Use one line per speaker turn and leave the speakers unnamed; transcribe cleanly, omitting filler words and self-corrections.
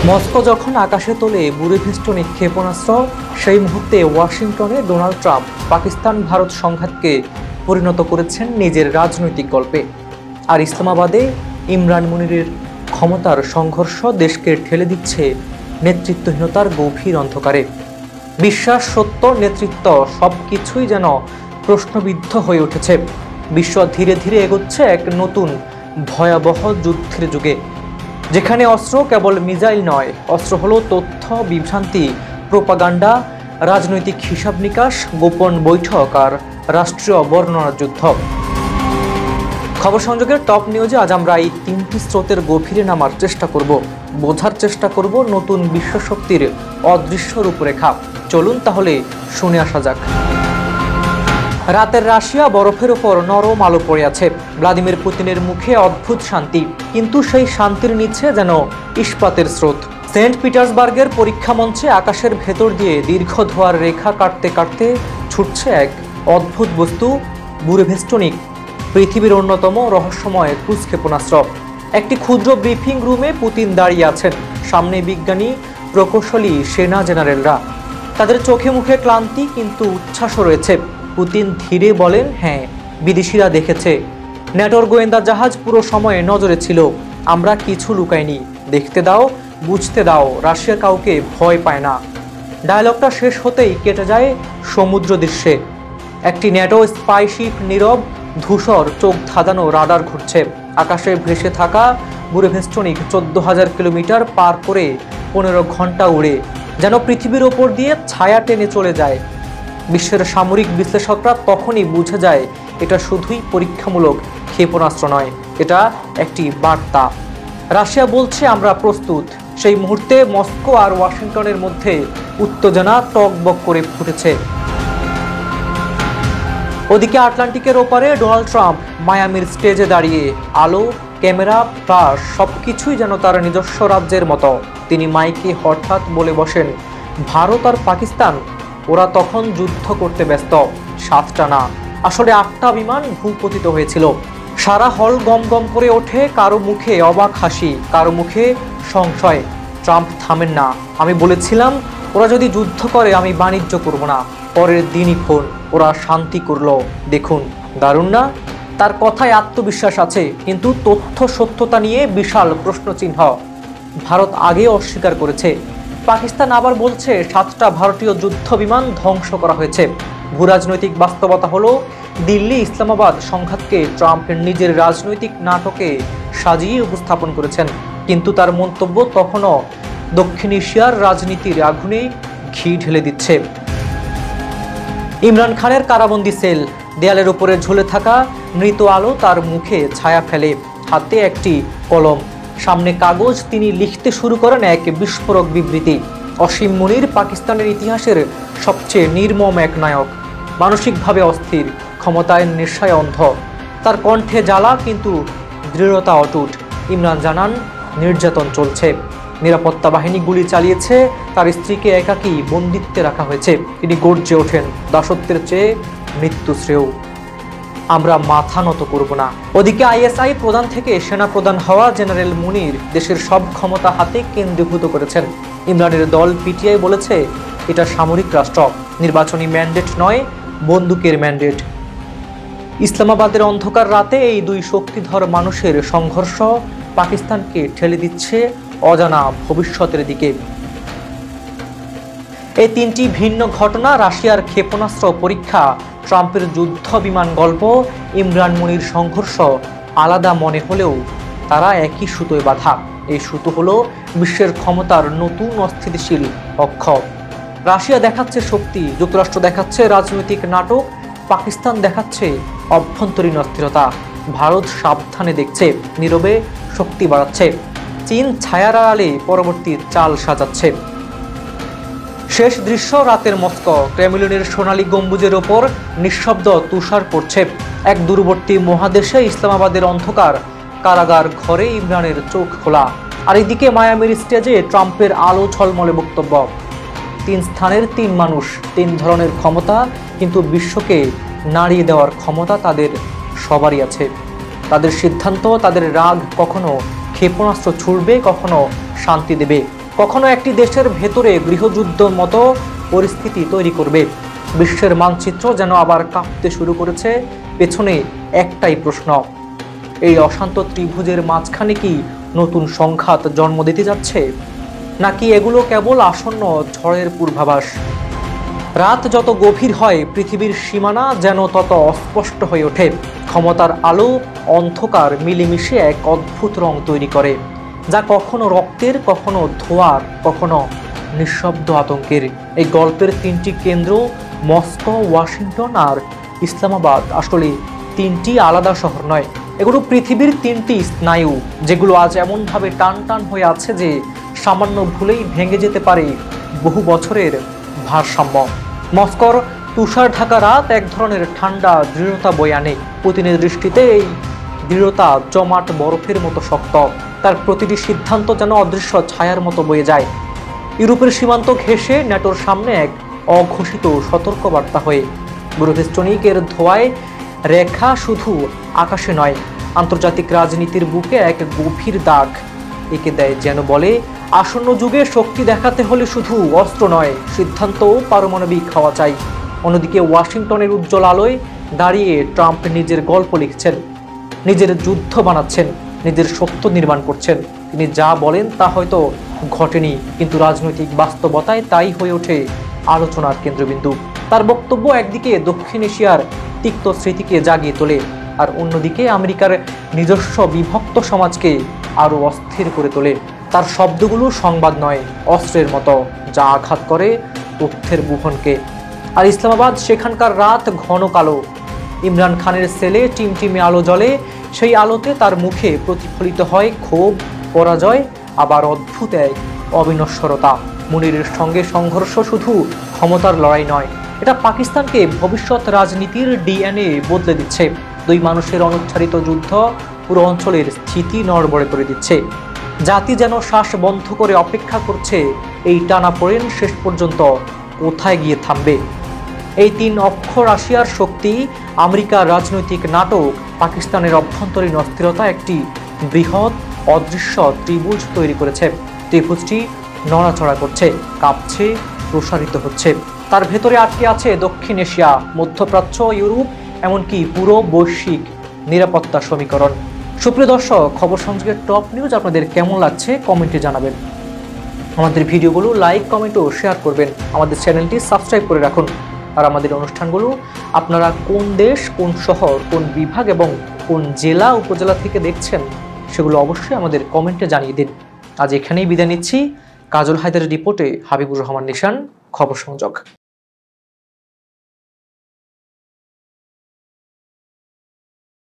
Moscow যখন আকাশে তোলে বুড়িভিস্টনিক ক্ষেপণাস্ত্র, সেই মুহূর্তে ওয়াশিংটনে ডোনাল্ড ট্রাম্প পাকিস্তান ভারত সংঘাতকে পরিণত করেছেন নিজের রাজনৈতিক গল্পে। আর ইসলামাবাদে ইমরান মুনিরের ক্ষমতার সংঘর্ষ দেশকে ঠেলে দিচ্ছে নেতৃত্বহীনতার গভীর অন্ধকারে। বিশ্বাস, সত্য, নেতৃত্ব সবকিছুই যেন প্রশ্নবিদ্ধ হয়ে উঠেছে। বিশ্ব ধীরে ধীরে এগোচ্ছে এক নতুন ভয়াবহ যুদ্ধের যুগে, যেখানে অস্ত্র কেবল মিসাইল নয়, অস্ত্র হলো তথ্য, বিভ্রান্তি, প্রোপাগান্ডা, রাজনৈতিক হিসাব নিকাশ, গোপন বৈঠক আর রাষ্ট্রীয় বর্ণনার যুদ্ধ। খবর সংযোগের টপ নিউজে আজ আমরা এই তিনটি স্রোতের গভীরে নামার চেষ্টা করব, বোঝার চেষ্টা করব নতুন বিশ্বশক্তির অদৃশ্য রূপরেখা। চলুন তাহলে শুনে আসা যাক। রাতের রাশিয়া বরফের ওপর নরম আলো পড়ে আছে। ভ্লাদিমির পুতিনের মুখে অদ্ভুত শান্তি, কিন্তু সেই শান্তির নিচে যেন ইস্পাতের স্রোত। সেন্ট পিটার্সবার্গের পরীক্ষা মঞ্চে আকাশের ভেতর দিয়ে দীর্ঘ ধোঁয়ার রেখা কাটতে কাটতে ছুটছে এক অদ্ভুত বস্তু, বুড়িভিস্টনিক, পৃথিবীর অন্যতম রহস্যময় ক্রুজ ক্ষেপণাস্ত্র। একটি ক্ষুদ্র ব্রিফিং রুমে পুতিন দাঁড়িয়ে আছেন, সামনে বিজ্ঞানী, প্রকৌশলী, সেনা জেনারেলরা। তাদের চোখে মুখে ক্লান্তি কিন্তু উচ্ছ্বাসও রয়েছে। পুতিন ধীরে বলেন, হ্যাঁ, বিদেশিরা দেখেছে, ন্যাটোর গোয়েন্দা জাহাজ পুরো সময়ে নজরে ছিল। আমরা কিছু লুকাইনি, দেখতে দাও, বুঝতে দাও, রাশিয়া কাউকে ভয় পায় না। ডায়লগটা শেষ হতেই কেটে যায় সমুদ্র দৃশ্যে। একটি ন্যাটো স্পাইশিপ নীরব, ধূসর, চোখ ধাঁধানো রাডার ঘুরছে। আকাশে ভেসে থাকা বুড়িভিস্টনিক 14,000 কিলোমিটার পার করে 15 ঘন্টা উড়ে যেন পৃথিবীর ওপর দিয়ে ছায়া টেনে চলে যায়। বিশ্বের সামরিক বিশ্লেষকরা তখনই বুঝে যায় এটা শুধুই পরীক্ষামূলক ক্ষেপণাস্ত্র নয়, এটা একটি বার্তা। রাশিয়া বলছে আমরা প্রস্তুত। সেই মুহূর্তে মস্কো আর ওয়াশিংটনের মধ্যে উত্তেজনা টকবক করে ফুটেছে। ওদিকে আটলান্টিকের ওপারে ডোনাল্ড ট্রাম্প মায়ামির স্টেজে দাঁড়িয়ে, আলো, ক্যামেরা, প্লাস সবকিছুই যেন তার নিজস্ব রাজ্যের মতো। তিনি মাইকে হঠাৎ বলে বসেন, ভারত আর পাকিস্তান, ওরা তখন যুদ্ধ করতে ব্যস্ত। 7টা না, আসলে 8টা বিমান ভূপতিত হয়েছিল। সারা হল গম গম করে ওঠে, কারো মুখে অবাক হাসি, কারো মুখে সংশয়। ট্রাম্প থামেন না। আমি বলেছিলাম ওরা যদি যুদ্ধ করে আমি বাণিজ্য করব না। পরের দিনই ফোন, ওরা শান্তি করলো। দেখুন, দারুণ না? তার কথায় আত্মবিশ্বাস আছে, কিন্তু তথ্য সত্যতা নিয়ে বিশাল প্রশ্নচিহ্ন। ভারত আগে অস্বীকার করেছে, পাকিস্তান আবার বলছে 7টা ভারতীয় যুদ্ধ বিমান ধ্বংস করা হয়েছে। ভূরাজনৈতিক বাস্তবতা হলো, দিল্লি ইসলামাবাদ সংঘাতকে ট্রাম্পের নিজের রাজনৈতিক নাটকে সাজিয়ে উপস্থাপন করেছেন, কিন্তু তার মন্তব্য তখনও দক্ষিণ এশিয়ার রাজনীতির আগুনে ঘি ঢেলে দিচ্ছে। ইমরান খানের কারাবন্দি সেল, দেয়ালের উপরে ঝুলে থাকা মৃত আলো তার মুখে ছায়া ফেলে, হাতে একটি কলম, সামনে কাগজ। তিনি লিখতে শুরু করেন এক বিস্ফোরক বিবৃতি। অসীম মুনির পাকিস্তানের ইতিহাসের সবচেয়ে নির্মম এক নায়ক, মানসিকভাবে অস্থির, ক্ষমতায় নেশায় অন্ধ। তার কণ্ঠে জ্বালা কিন্তু দৃঢ়তা অটুট। ইমরান জানান নির্যাতন চলছে, নিরাপত্তা বাহিনী গুলি চালিয়েছে, তার স্ত্রীকে একাকী বন্দিত্বে রাখা হয়েছে। তিনি গর্জে ওঠেন, দাসত্বের চেয়ে মৃত্যু শ্রেয়, আমরা মাথা নত করব না। ওদিকে আইএসআই প্রধান থেকে সেনা প্রধান হওয়া জেনারেল মুনির দেশের সব ক্ষমতা হাতে কেন্দ্রীভূত করেছেন। ইমরানের দল পিটিআই বলেছে এটা সামরিক রাষ্ট্র, নির্বাচনী ম্যান্ডেট নয়, বন্দুকের ম্যান্ডেট। ইসলামাবাদের অন্ধকার রাতে এই দুই শক্তিধর মানুষের সংঘর্ষ পাকিস্তানকে ঠেলে দিচ্ছে অজানা ভবিষ্যতের দিকে। এই তিনটি ভিন্ন ঘটনা, রাশিয়ার ক্ষেপণাস্ত্র পরীক্ষা, ট্রাম্পের যুদ্ধ বিমান গল্প, ইমরান মুনির সংঘর্ষ, আলাদা মনে হলেও তারা একই সুতোয় বাঁধা। এই সুতো হলো বিশ্বের ক্ষমতার নতুন অস্থিতিশীল অক্ষ। রাশিয়া দেখাচ্ছে শক্তি, যুক্তরাষ্ট্র দেখাচ্ছে রাজনৈতিক নাটক, পাকিস্তান দেখাচ্ছে অভ্যন্তরীণ অস্থিরতা। ভারত সাবধানে দেখছে, নীরবে শক্তি বাড়াচ্ছে। চীন ছায়ার আড়ালে পরবর্তী চাল সাজাচ্ছে। শেষ দৃশ্য, রাতের মস্কো, ক্রেমলিনের সোনালী গম্বুজের ওপর নিঃশব্দ তুষার পড়ছে। এক দূরবর্তী মহাদেশে ইসলামাবাদের অন্ধকার কারাগার ঘরে ইমরানের চোখ খোলা, আর এদিকে মায়ামির স্টেজে ট্রাম্পের আলো ঝলমলে বক্তব্য। 3 স্থানের 3 মানুষ, 3 ধরনের ক্ষমতা, কিন্তু বিশ্বকে নাড়িয়ে দেওয়ার ক্ষমতা তাদের সবারই আছে। তাদের সিদ্ধান্ত, তাদের রাগ কখনো ক্ষেপণাস্ত্র ছুড়বে, কখনো শান্তি দেবে। কখনো একটি দেশের ভেতরে গৃহযুদ্ধের মতো পরিস্থিতি তৈরি করবে। বিশ্বের মানচিত্র যেন আবার কাঁপতে শুরু করেছে। পেছনে একটাই প্রশ্ন, এই অশান্ত ত্রিভুজের মাঝখানে কি নতুন সংঘাত জন্ম দিতে যাচ্ছে, নাকি এগুলো কেবল আসন্ন ঝড়ের পূর্বাভাস? রাত যত গভীর হয় পৃথিবীর সীমানা যেন তত অস্পষ্ট হয়ে ওঠে। ক্ষমতার আলো অন্ধকার মিলেমিশে এক অদ্ভুত রং তৈরি করে, যা কখনো রক্তের, কখনো ধোঁয়ার, কখনো নিঃশব্দ আতঙ্কের। এই গল্পের তিনটি কেন্দ্র, মস্কো, ওয়াশিংটন আর ইসলামাবাদ, আসলে তিনটি আলাদা শহর নয়। এগুলো পৃথিবীর তিনটি স্নায়ু, যেগুলো আজ এমনভাবে টান টান হয়ে আছে যে সামান্য ভুলেই ভেঙে যেতে পারে বহু বছরের ভারসাম্য। মস্কোর তুষার ঢাকা রাত এক ধরনের ঠান্ডা দৃঢ়তা বয়ে আনে। পুতিনের দৃষ্টিতে এই দৃঢ়তা জমাট বরফের মতো শক্ত। তার প্রতিটি সিদ্ধান্ত যেন অদৃশ্য ছায়ার মতো বয়ে যায়, ইউরোপের সীমান্ত ঘেঁষে ন্যাটোর সামনে এক অঘোষিত সতর্কবার্তা হয়ে। বুরভেস্টনিকের ধোঁয়ায় রেখা শুধু আকাশে নয়, আন্তর্জাতিক রাজনীতির বুকে এক গভীর দাগ এঁকে দেয়, যেন বলে আসন্ন যুগে শক্তি দেখাতে হলে শুধু অস্ত্র নয়, সিদ্ধান্ত ও পারমাণবিক হওয়া চাই। অন্যদিকে ওয়াশিংটনের উজ্জ্বল আলোয় দাঁড়িয়ে ট্রাম্প নিজের গল্প লিখছেন, নিজের যুদ্ধ বানাচ্ছেন, নিজের সত্য নির্মাণ করছেন। তিনি যা বলেন তা হয়তো ঘটেনি, কিন্তু রাজনৈতিক বাস্তবতায় তাই হয়ে ওঠে আলোচনার কেন্দ্রবিন্দু। তার বক্তব্য একদিকে দক্ষিণ এশিয়ার তিক্ত স্মৃতিকে জাগিয়ে তোলে, আর অন্যদিকে আমেরিকার নিজস্ব বিভক্ত সমাজকে আরও অস্থির করে তোলে। তার শব্দগুলো সংবাদ নয়, অস্ত্রের মতো, যা আঘাত করে তথ্যের বুহনকে। আর ইসলামাবাদ, সেখানকার রাত ঘন কালো। ইমরান খানের সেলে টিমটিমে আলো জ্বলে, সেই আলোতে তার মুখে প্রতিফলিত হয় ক্ষোভ, পরাজয়, আবার অদ্ভুত এক অবিনশ্বরতা। মুনিরের সঙ্গে সংঘর্ষ শুধু ক্ষমতার লড়াই নয়, এটা পাকিস্তানকে ভবিষ্যৎ রাজনীতির ডিএনএ বদলে দিচ্ছে। দুই মানুষের অনুচ্চারিত যুদ্ধ পুরো অঞ্চলের স্থিতি নড়বড়ে করে দিচ্ছে। জাতি যেন শ্বাস বন্ধ করে অপেক্ষা করছে এই টানাপোড়েন শেষ পর্যন্ত কোথায় গিয়ে থামবে। এই তিন অক্ষ রাশিয়ার শক্তি, আমেরিকার রাজনৈতিক নাটক, পাকিস্তানের অভ্যন্তরীণ অস্থিরতা একটি বৃহৎ অদৃশ্য ত্রিভুজ তৈরি করেছে। ত্রিভুজটি নড়াচড়া করছে, কাঁপছে, প্রসারিত হচ্ছে। তার ভেতরে আটকে আছে দক্ষিণ এশিয়া, মধ্যপ্রাচ্য, ইউরোপ, এমনকি পুরো বৈশ্বিক নিরাপত্তা সমীকরণ। সুপ্রিয় দর্শক, খবর সংযোগের টপ নিউজ আপনাদের কেমন লাগছে কমেন্টে জানাবেন। আমাদের ভিডিওগুলো লাইক, কমেন্ট ও শেয়ার করবেন। আমাদের চ্যানেলটি সাবস্ক্রাইব করে রাখুন। আর আমাদের অনুষ্ঠানগুলো আপনারা কোন দেশ, কোন শহর, কোন বিভাগ এবং কোন জেলা উপজেলা থেকে দেখছেন সেগুলো অবশ্যই আমাদের কমেন্টে জানিয়ে দিন। আজ এখানেই বিদায় নিচ্ছি। কাজল হায়দারের রিপোর্টে হাবিবুর রহমান নিশান, খবর সংযোগ।